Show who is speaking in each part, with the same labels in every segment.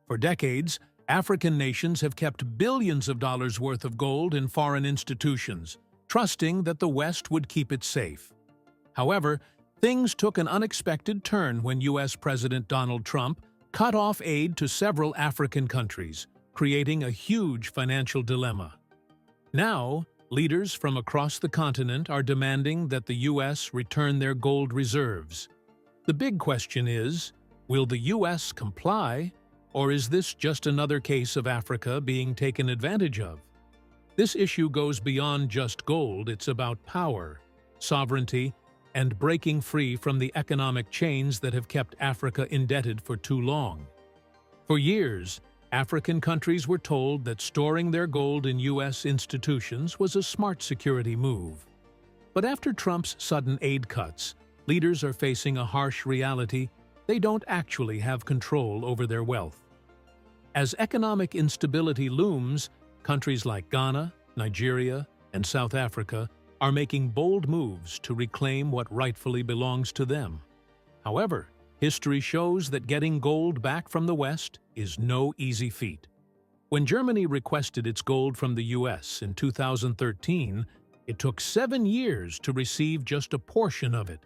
Speaker 1: For decades, African nations have kept billions of dollars worth of gold in foreign institutions, trusting that the West would keep it safe. However, things took an unexpected turn when U.S. President Donald Trump cut off aid to several African countries, creating a huge financial dilemma. Now, leaders from across the continent are demanding that the U.S. return their gold reserves. The big question is, will the U.S. comply, or is this just another case of Africa being taken advantage of? This issue goes beyond just gold. It's about power, sovereignty, and breaking free from the economic chains that have kept Africa indebted for too long. For years, African countries were told that storing their gold in U.S. institutions was a smart security move. But after Trump's sudden aid cuts, leaders are facing a harsh reality: they don't actually have control over their wealth. As economic instability looms, countries like Ghana, Nigeria, and South Africa are making bold moves to reclaim what rightfully belongs to them. However, history shows that getting gold back from the West is no easy feat. When Germany requested its gold from the U.S. in 2013, it took 7 years to receive just a portion of it.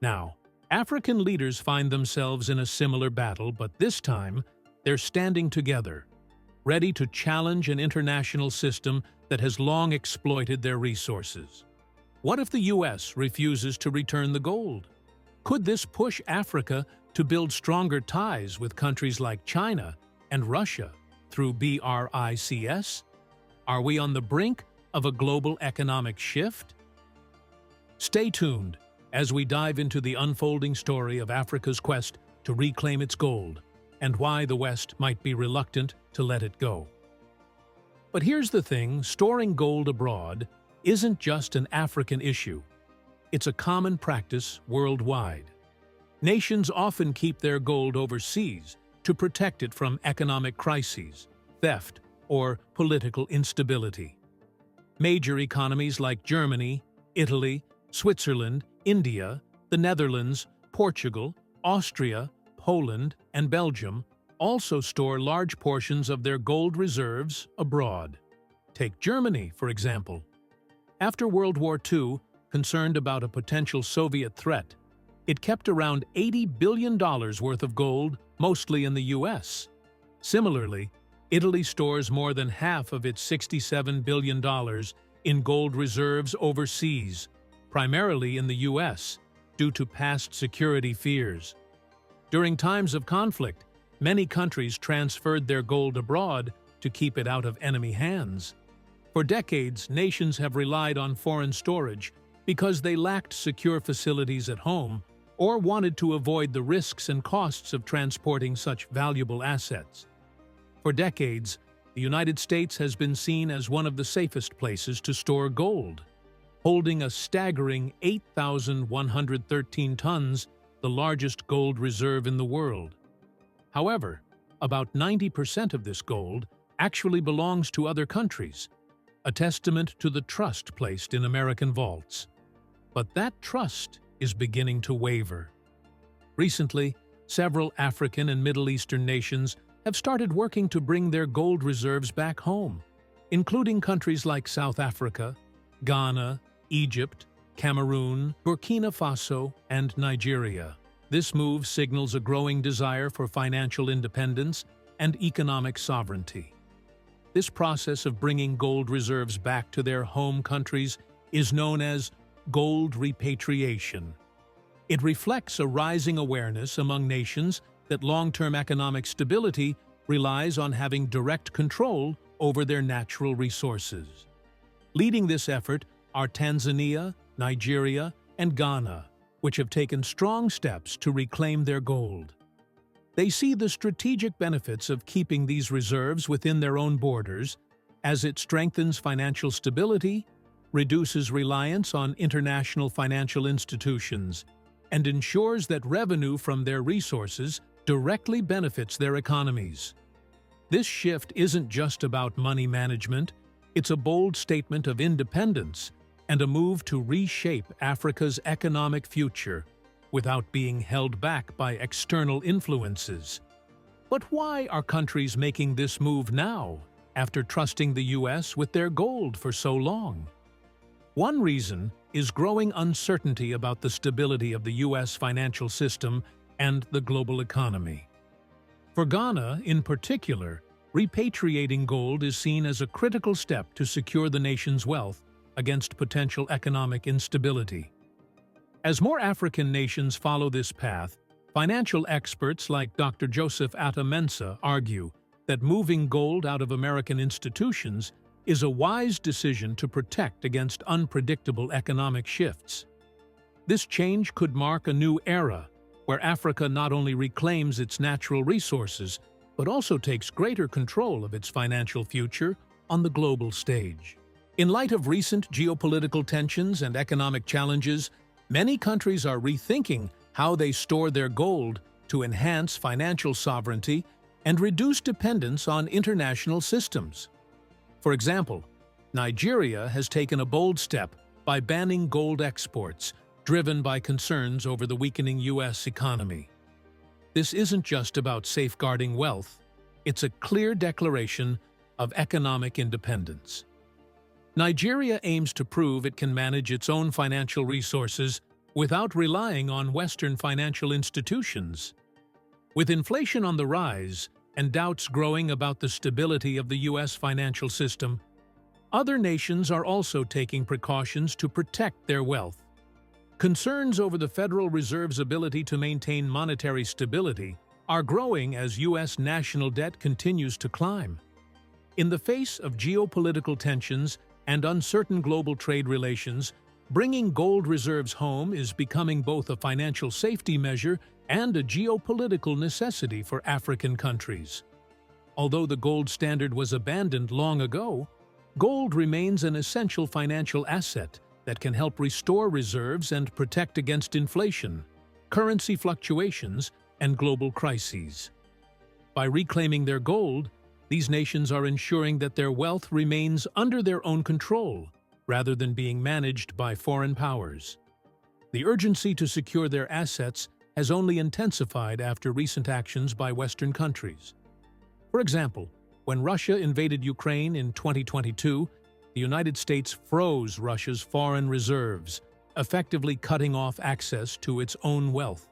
Speaker 1: Now, African leaders find themselves in a similar battle, but this time, they're standing together, ready to challenge an international system that has long exploited their resources. What if the U.S. refuses to return the gold? Could this push Africa to build stronger ties with countries like China and Russia through BRICS? Are we on the brink of a global economic shift? Stay tuned as we dive into the unfolding story of Africa's quest to reclaim its gold, and why the West might be reluctant to let it go. But here's the thing: storing gold abroad isn't just an African issue. It's a common practice worldwide. Nations often keep their gold overseas to protect it from economic crises, theft, or political instability. Major economies like Germany, Italy, Switzerland, India, the Netherlands, Portugal, Austria, Poland, and Belgium also store large portions of their gold reserves abroad. Take Germany, for example. After World War II, concerned about a potential Soviet threat, it kept around $80 billion worth of gold, mostly in the U.S. Similarly, Italy stores more than half of its $67 billion in gold reserves overseas, primarily in the U.S., due to past security fears. During times of conflict, many countries transferred their gold abroad to keep it out of enemy hands. For decades, nations have relied on foreign storage because they lacked secure facilities at home or wanted to avoid the risks and costs of transporting such valuable assets. For decades, the United States has been seen as one of the safest places to store gold, holding a staggering 8,113 tons, the largest gold reserve in the world. However, about 90% of this gold actually belongs to other countries, a testament to the trust placed in American vaults. But that trust is beginning to waver. Recently, several African and Middle Eastern nations have started working to bring their gold reserves back home, including countries like South Africa, Ghana, Egypt, Cameroon, Burkina Faso, and Nigeria. This move signals a growing desire for financial independence and economic sovereignty. This process of bringing gold reserves back to their home countries is known as gold repatriation. It reflects a rising awareness among nations that long-term economic stability relies on having direct control over their natural resources. Leading this effort are Tanzania, Nigeria, and Ghana, which have taken strong steps to reclaim their gold. They see the strategic benefits of keeping these reserves within their own borders, as it strengthens financial stability, reduces reliance on international financial institutions, and ensures that revenue from their resources directly benefits their economies. This shift isn't just about money management, it's a bold statement of independence and a move to reshape Africa's economic future without being held back by external influences. But why are countries making this move now, after trusting the US with their gold for so long? One reason is growing uncertainty about the stability of the US financial system and the global economy. For Ghana, in particular, repatriating gold is seen as a critical step to secure the nation's wealth against potential economic instability. As more African nations follow this path, financial experts like Dr. Joseph Atta-Mensah argue that moving gold out of American institutions is a wise decision to protect against unpredictable economic shifts. This change could mark a new era, where Africa not only reclaims its natural resources, but also takes greater control of its financial future on the global stage. In light of recent geopolitical tensions and economic challenges, many countries are rethinking how they store their gold to enhance financial sovereignty and reduce dependence on international systems. For example, Nigeria has taken a bold step by banning gold exports, driven by concerns over the weakening U.S. economy. This isn't just about safeguarding wealth, it's a clear declaration of economic independence. Nigeria aims to prove it can manage its own financial resources without relying on Western financial institutions. With inflation on the rise and doubts growing about the stability of the U.S. financial system, other nations are also taking precautions to protect their wealth. Concerns over the Federal Reserve's ability to maintain monetary stability are growing as U.S. national debt continues to climb. In the face of geopolitical tensions and uncertain global trade relations, bringing gold reserves home is becoming both a financial safety measure and a geopolitical necessity for African countries. Although the gold standard was abandoned long ago, gold remains an essential financial asset that can help restore reserves and protect against inflation, currency fluctuations, and global crises. By reclaiming their gold, these nations are ensuring that their wealth remains under their own control, rather than being managed by foreign powers. The urgency to secure their assets has only intensified after recent actions by Western countries. For example, when Russia invaded Ukraine in 2022, the United States froze Russia's foreign reserves, effectively cutting off access to its own wealth.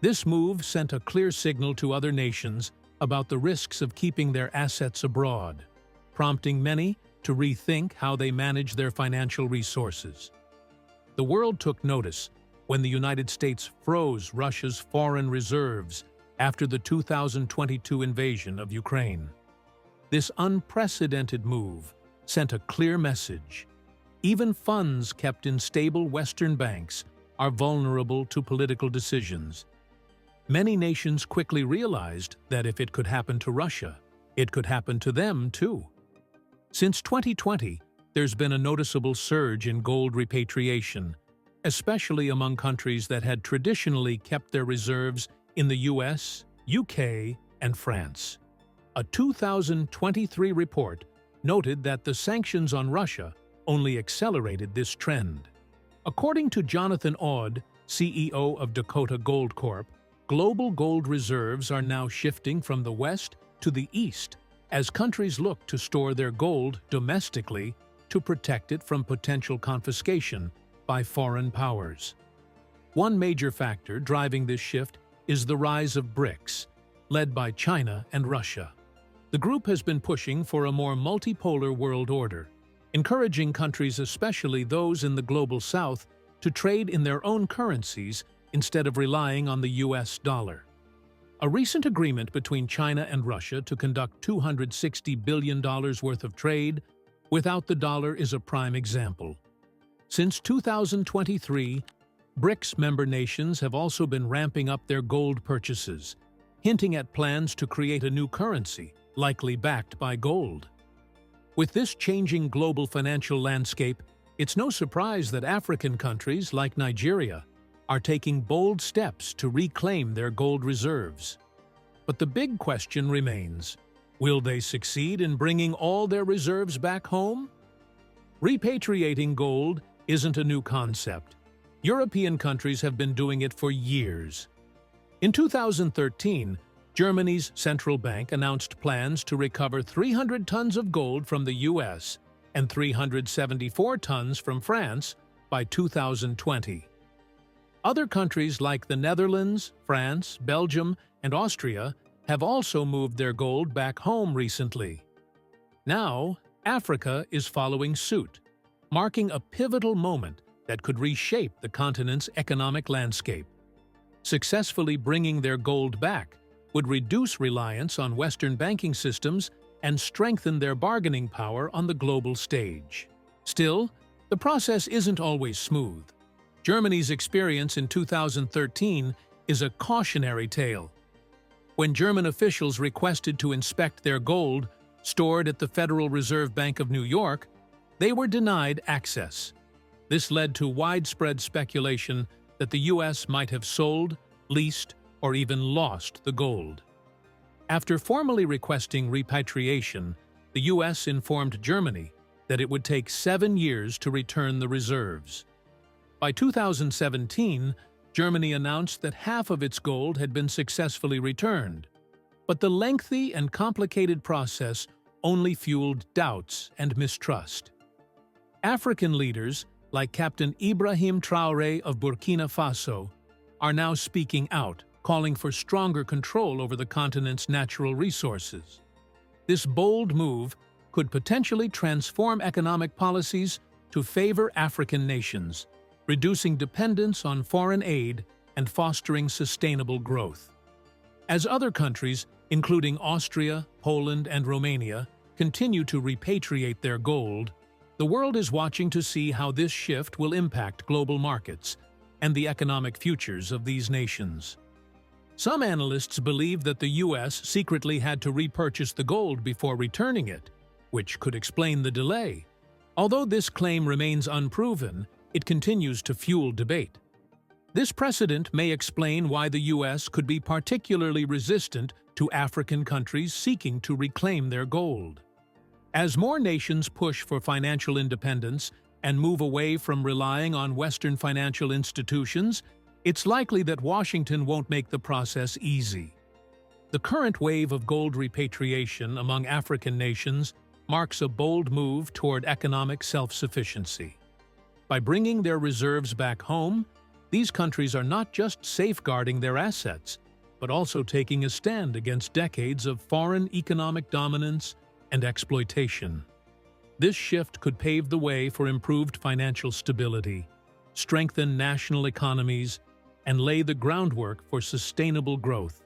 Speaker 1: This move sent a clear signal to other nations about the risks of keeping their assets abroad, prompting many to rethink how they manage their financial resources. The world took notice when the United States froze Russia's foreign reserves after the 2022 invasion of Ukraine. This unprecedented move sent a clear message. Even funds kept in stable Western banks are vulnerable to political decisions. Many nations quickly realized that if it could happen to Russia, it could happen to them too. Since 2020, there's been a noticeable surge in gold repatriation, especially among countries that had traditionally kept their reserves in the US, UK, and France. A 2023 report noted that the sanctions on Russia only accelerated this trend. According to Jonathan Aud, CEO of Dakota Gold Corp., global gold reserves are now shifting from the west to the east as countries look to store their gold domestically to protect it from potential confiscation by foreign powers. One major factor driving this shift is the rise of BRICS, led by China and Russia. The group has been pushing for a more multipolar world order, encouraging countries, especially those in the global south, to trade in their own currencies instead of relying on the US dollar. A recent agreement between China and Russia to conduct $260 billion worth of trade without the dollar is a prime example. Since 2023, BRICS member nations have also been ramping up their gold purchases, hinting at plans to create a new currency, likely backed by gold. With this changing global financial landscape, it's no surprise that African countries like Nigeria are taking bold steps to reclaim their gold reserves. But the big question remains, will they succeed in bringing all their reserves back home? Repatriating gold isn't a new concept. European countries have been doing it for years. In 2013, Germany's central bank announced plans to recover 300 tons of gold from the US and 374 tons from France by 2020. Other countries like the Netherlands, France, Belgium, and Austria have also moved their gold back home recently. Now, Africa is following suit, marking a pivotal moment that could reshape the continent's economic landscape. Successfully bringing their gold back would reduce reliance on Western banking systems and strengthen their bargaining power on the global stage. Still, the process isn't always smooth. Germany's experience in 2013 is a cautionary tale. When German officials requested to inspect their gold stored at the Federal Reserve Bank of New York, they were denied access. This led to widespread speculation that the US might have sold, leased, or even lost the gold. After formally requesting repatriation, the US informed Germany that it would take 7 years to return the reserves. By 2017, Germany announced that half of its gold had been successfully returned. But the lengthy and complicated process only fueled doubts and mistrust. African leaders, like Captain Ibrahim Traore of Burkina Faso, are now speaking out, calling for stronger control over the continent's natural resources. This bold move could potentially transform economic policies to favor African nations, reducing dependence on foreign aid and fostering sustainable growth. As other countries, including Austria, Poland, and Romania, continue to repatriate their gold, the world is watching to see how this shift will impact global markets and the economic futures of these nations. Some analysts believe that the US secretly had to repurchase the gold before returning it, which could explain the delay. Although this claim remains unproven, it continues to fuel debate. This precedent may explain why the US could be particularly resistant to African countries seeking to reclaim their gold. As more nations push for financial independence and move away from relying on Western financial institutions, it's likely that Washington won't make the process easy. The current wave of gold repatriation among African nations marks a bold move toward economic self-sufficiency. By bringing their reserves back home, these countries are not just safeguarding their assets, but also taking a stand against decades of foreign economic dominance and exploitation. This shift could pave the way for improved financial stability, strengthen national economies, and lay the groundwork for sustainable growth.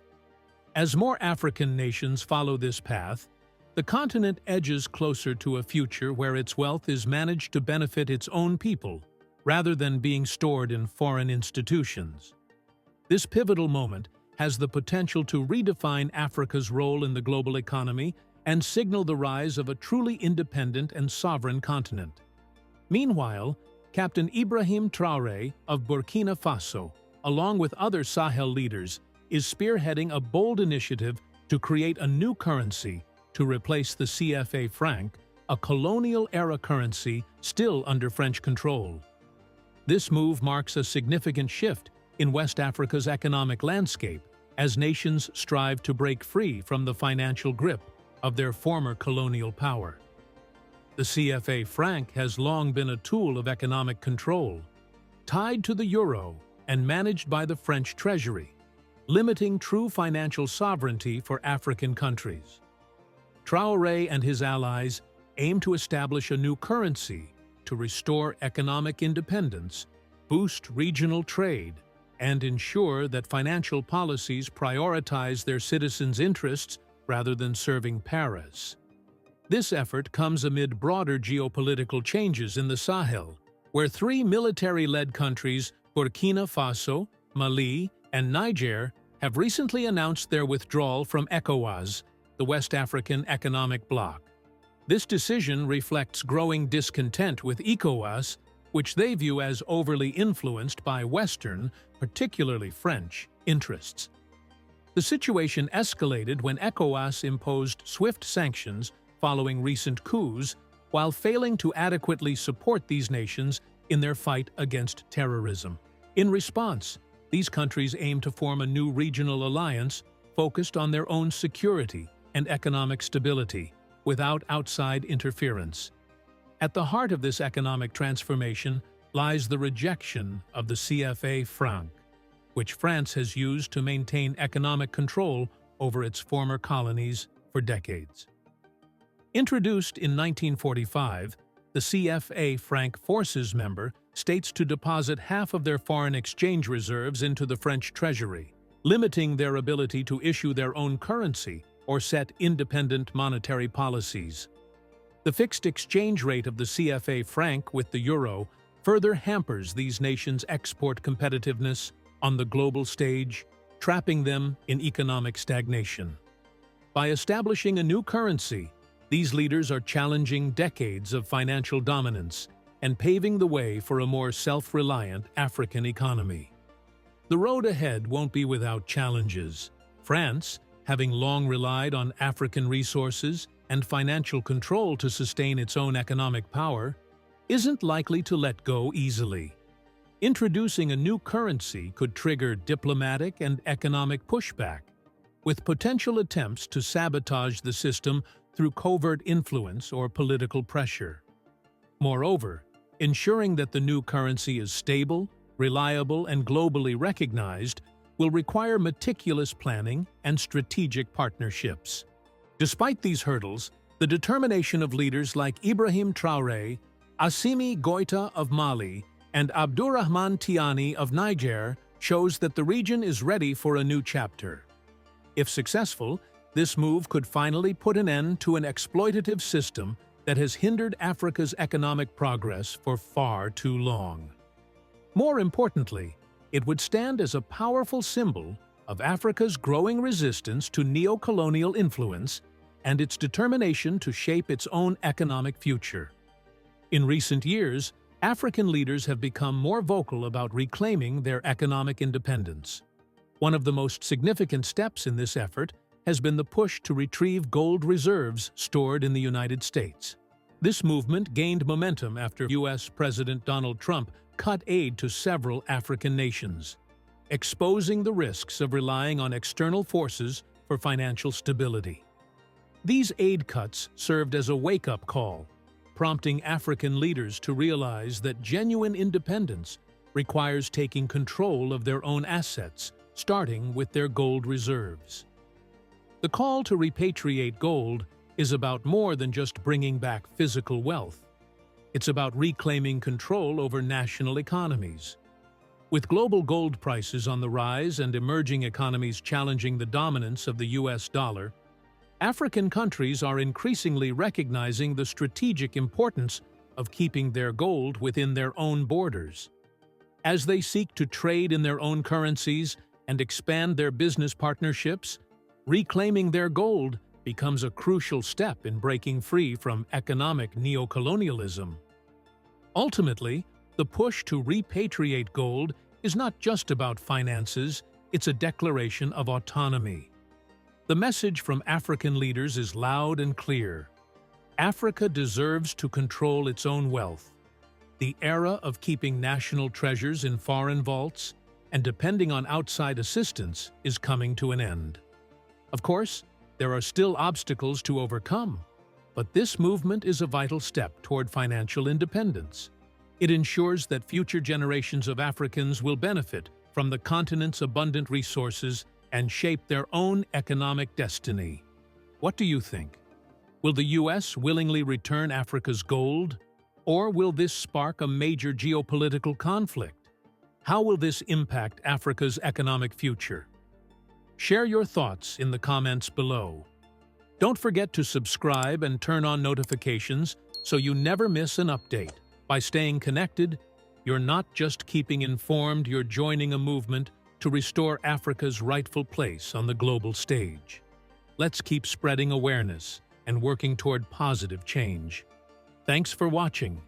Speaker 1: As more African nations follow this path, the continent edges closer to a future where its wealth is managed to benefit its own people, rather than being stored in foreign institutions. This pivotal moment has the potential to redefine Africa's role in the global economy and signal the rise of a truly independent and sovereign continent. Meanwhile, Captain Ibrahim Traore of Burkina Faso, along with other Sahel leaders, is spearheading a bold initiative to create a new currency to replace the CFA Franc, a colonial-era currency still under French control. This move marks a significant shift in West Africa's economic landscape as nations strive to break free from the financial grip of their former colonial power. The CFA franc has long been a tool of economic control, tied to the euro and managed by the French treasury, limiting true financial sovereignty for African countries. Traoré and his allies aim to establish a new currency to restore economic independence, boost regional trade, and ensure that financial policies prioritize their citizens' interests rather than serving Paris. This effort comes amid broader geopolitical changes in the Sahel, where 3 military-led countries, Burkina Faso, Mali, and Niger, have recently announced their withdrawal from ECOWAS, the West African Economic Bloc. This decision reflects growing discontent with ECOWAS, which they view as overly influenced by Western, particularly French, interests. The situation escalated when ECOWAS imposed swift sanctions following recent coups, while failing to adequately support these nations in their fight against terrorism. In response, these countries aim to form a new regional alliance focused on their own security and economic stability without outside interference. At the heart of this economic transformation lies the rejection of the CFA Franc, which France has used to maintain economic control over its former colonies for decades. Introduced in 1945, the CFA Franc forces member states to deposit half of their foreign exchange reserves into the French treasury, limiting their ability to issue their own currency or set independent monetary policies. The fixed exchange rate of the CFA franc with the euro further hampers these nations' export competitiveness on the global stage, trapping them in economic stagnation. By establishing a new currency, these leaders are challenging decades of financial dominance and paving the way for a more self-reliant African economy. The road ahead won't be without challenges. France, having long relied on African resources and financial control to sustain its own economic power, isn't likely to let go easily. Introducing a new currency could trigger diplomatic and economic pushback, with potential attempts to sabotage the system through covert influence or political pressure. Moreover, ensuring that the new currency is stable, reliable, and globally recognized will require meticulous planning and strategic partnerships. Despite these hurdles, the determination of leaders like Ibrahim Traore, Assimi Goïta of Mali, and Abdourahmane Tiani of Niger shows that the region is ready for a new chapter. If successful, this move could finally put an end to an exploitative system that has hindered Africa's economic progress for far too long. More importantly, it would stand as a powerful symbol of Africa's growing resistance to neo-colonial influence and its determination to shape its own economic future. In recent years, African leaders have become more vocal about reclaiming their economic independence. One of the most significant steps in this effort has been the push to retrieve gold reserves stored in the United States. This movement gained momentum after U.S. President Donald Trump cut aid to several African nations, exposing the risks of relying on external forces for financial stability. These aid cuts served as a wake-up call, prompting African leaders to realize that genuine independence requires taking control of their own assets, starting with their gold reserves. The call to repatriate gold is about more than just bringing back physical wealth. It's about reclaiming control over national economies. With global gold prices on the rise and emerging economies challenging the dominance of the US dollar, African countries are increasingly recognizing the strategic importance of keeping their gold within their own borders. As they seek to trade in their own currencies and expand their business partnerships, reclaiming their gold becomes a crucial step in breaking free from economic neocolonialism. Ultimately, the push to repatriate gold is not just about finances, it's a declaration of autonomy. The message from African leaders is loud and clear. Africa deserves to control its own wealth. The era of keeping national treasures in foreign vaults and depending on outside assistance is coming to an end. Of course, there are still obstacles to overcome, but this movement is a vital step toward financial independence. It ensures that future generations of Africans will benefit from the continent's abundant resources and shape their own economic destiny. What do you think? Will the U.S. willingly return Africa's gold? Or will this spark a major geopolitical conflict? How will this impact Africa's economic future? Share your thoughts in the comments below. Don't forget to subscribe and turn on notifications so you never miss an update. By staying connected, you're not just keeping informed, you're joining a movement to restore Africa's rightful place on the global stage. Let's keep spreading awareness and working toward positive change. Thanks for watching.